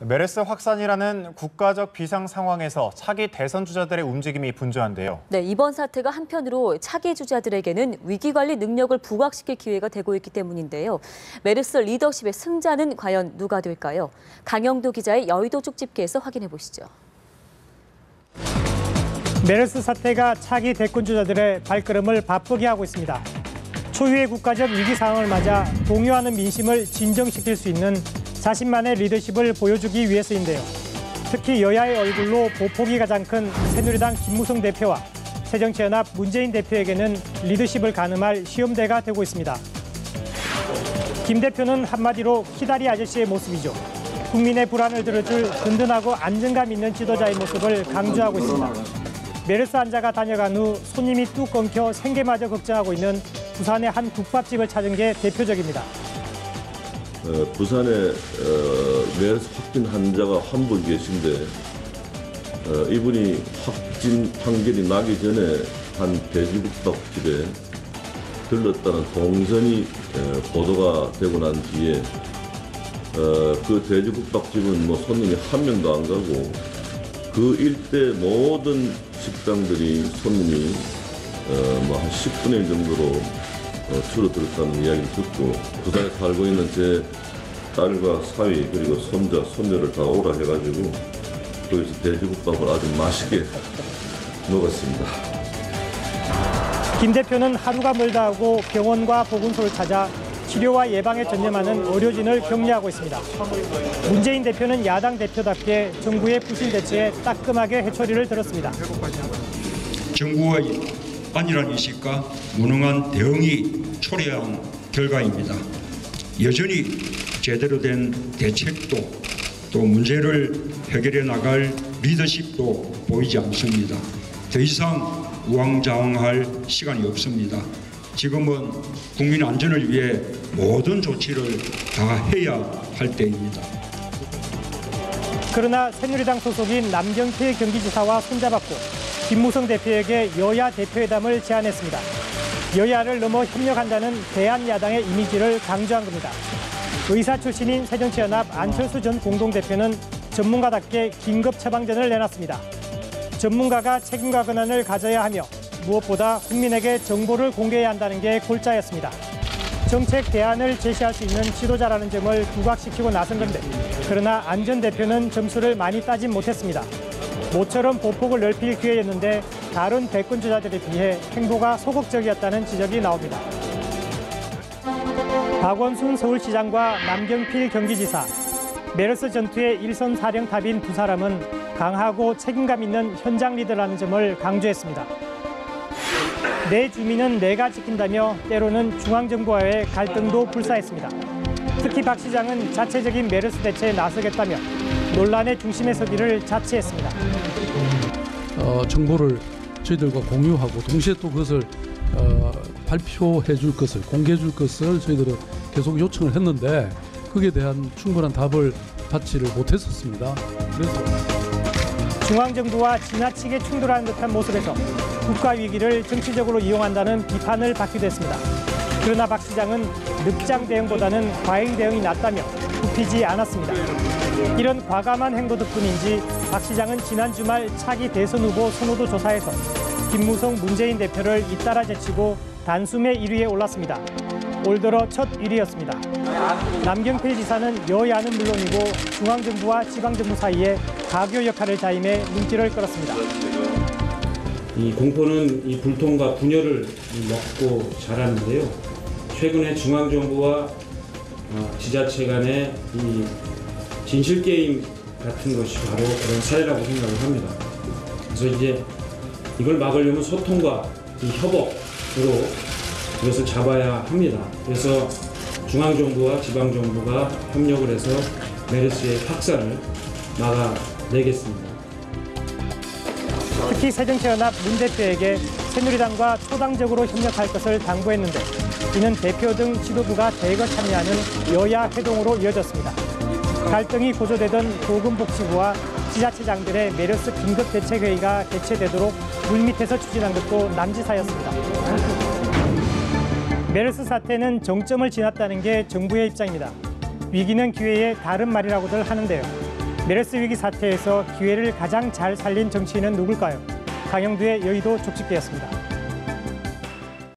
메르스 확산이라는 국가적 비상 상황에서 차기 대선 주자들의 움직임이 분주한데요. 네, 이번 사태가 한편으로 차기 주자들에게는 위기관리 능력을 부각시킬 기회가 되고 있기 때문인데요. 메르스 리더십의 승자는 과연 누가 될까요? 강영도 기자의 여의도 쪽집게에서 확인해 보시죠. 메르스 사태가 차기 대권 주자들의 발걸음을 바쁘게 하고 있습니다. 초유의 국가적 위기 상황을 맞아 동요하는 민심을 진정시킬 수 있는 자신만의 리더십을 보여주기 위해서인데요. 특히 여야의 얼굴로 보폭이 가장 큰 새누리당 김무성 대표와 새정치연합 문재인 대표에게는 리더십을 가늠할 시험대가 되고 있습니다. 김 대표는 한마디로 키다리 아저씨의 모습이죠. 국민의 불안을 들어줄 든든하고 안정감 있는 지도자의 모습을 강조하고 있습니다. 메르스 환자가 다녀간 후 손님이 뚝 끊겨 생계마저 걱정하고 있는 부산의 한 국밥집을 찾은 게 대표적입니다. 부산에 메르스 확진 환자가 한 분 계신데 이분이 확진 판결이 나기 전에 한 돼지국밥집에 들렀다는 동선이 보도가 되고 난 뒤에 그 돼지국밥집은 뭐 손님이 한 명도 안 가고 그 일대 모든 식당들이 손님이 뭐 한 10분의 1 정도로 줄어들었다는 이야기를 듣고 부산에 살고 있는 제 딸과 사위 그리고 손자, 손녀를 다 오라 해가지고 거기서 돼지국밥을 아주 맛있게 먹었습니다. 김 대표는 하루가 멀다 하고 병원과 보건소를 찾아 치료와 예방에 전념하는 의료진을 격려하고 있습니다. 문재인 대표는 야당 대표답게 정부의 부실 대처에 따끔하게 해초리를 들었습니다. 정부의 안일한 인식과 무능한 대응이 초래한 결과입니다. 여전히 제대로 된 대책도 또 문제를 해결해 나갈 리더십도 보이지 않습니다. 더 이상 우왕좌왕할 시간이 없습니다. 지금은 국민 안전을 위해 모든 조치를 다 해야 할 때입니다. 그러나 새누리당 소속인 남경필 경기지사와 손잡았고 김무성 대표에게 여야 대표회담을 제안했습니다. 여야를 넘어 협력한다는 대한야당의 이미지를 강조한 겁니다. 의사 출신인 새정치연합 안철수 전 공동대표는 전문가답게 긴급 처방전을 내놨습니다. 전문가가 책임과 권한을 가져야 하며 무엇보다 국민에게 정보를 공개해야 한다는 게 골자였습니다. 정책 대안을 제시할 수 있는 지도자라는 점을 부각시키고 나선 건데 그러나 안 전 대표는 점수를 많이 따진 못했습니다. 모처럼 보폭을 넓힐 기회였는데 다른 대권 주자들에 비해 행보가 소극적이었다는 지적이 나옵니다. 박원순 서울시장과 남경필 경기지사, 메르스 전투의 일선 사령탑인 두 사람은 강하고 책임감 있는 현장 리더라는 점을 강조했습니다. 내 주민은 내가 지킨다며 때로는 중앙정부와의 갈등도 불사했습니다. 특히 박 시장은 자체적인 메르스 대처에 나서겠다며 논란의 중심에 서기를 자치했습니다. 정보를 저희들과 공유하고 동시에 또 그것을 발표해 줄 것을 공개해 줄 것을 저희들은 계속 요청을 했는데 거기에 대한 충분한 답을 받지를 못했었습니다. 그래서 중앙정부와 지나치게 충돌하는 듯한 모습에서 국가 위기를 정치적으로 이용한다는 비판을 받기도 했습니다. 그러나 박 시장은 늑장 대응보다는 과잉 대응이 낫다며 굽히지 않았습니다. 이런 과감한 행보 덕분인지 박 시장은 지난 주말 차기 대선 후보 선호도 조사에서 김무성 문재인 대표를 잇따라 제치고 단숨에 1위에 올랐습니다. 올 들어 첫 1위였습니다. 남경필 지사는 여야는 물론이고 중앙정부와 지방정부 사이에 가교 역할을 자임해 눈길을 끌었습니다. 이 공포는 이 불통과 분열을 먹고 자랐는데요. 최근에 중앙정부와 지자체 간의 이 진실 게임 같은 것이 바로 그런 사례라고 생각을 합니다. 그래서 이제 이걸 막으려면 소통과 이 협업으로 이것을 잡아야 합니다. 그래서 중앙정부와 지방정부가 협력을 해서 메르스의 확산을 막아내겠습니다. 특히 새정치연합 문 대표에게 새누리당과 초당적으로 협력할 것을 당부했는데 이는 대표 등 지도부가 대거 참여하는 여야 회동으로 이어졌습니다. 갈등이 고조되던 보건복지부와 지자체장들의 메르스 긴급대책회의가 개최되도록 물밑에서 추진한 것도 남지사였습니다. 메르스 사태는 정점을 지났다는 게 정부의 입장입니다. 위기는 기회의 다른 말이라고들 하는데요. 메르스 위기 사태에서 기회를 가장 잘 살린 정치인은 누굴까요? 강영두의 여의도 족집게였습니다.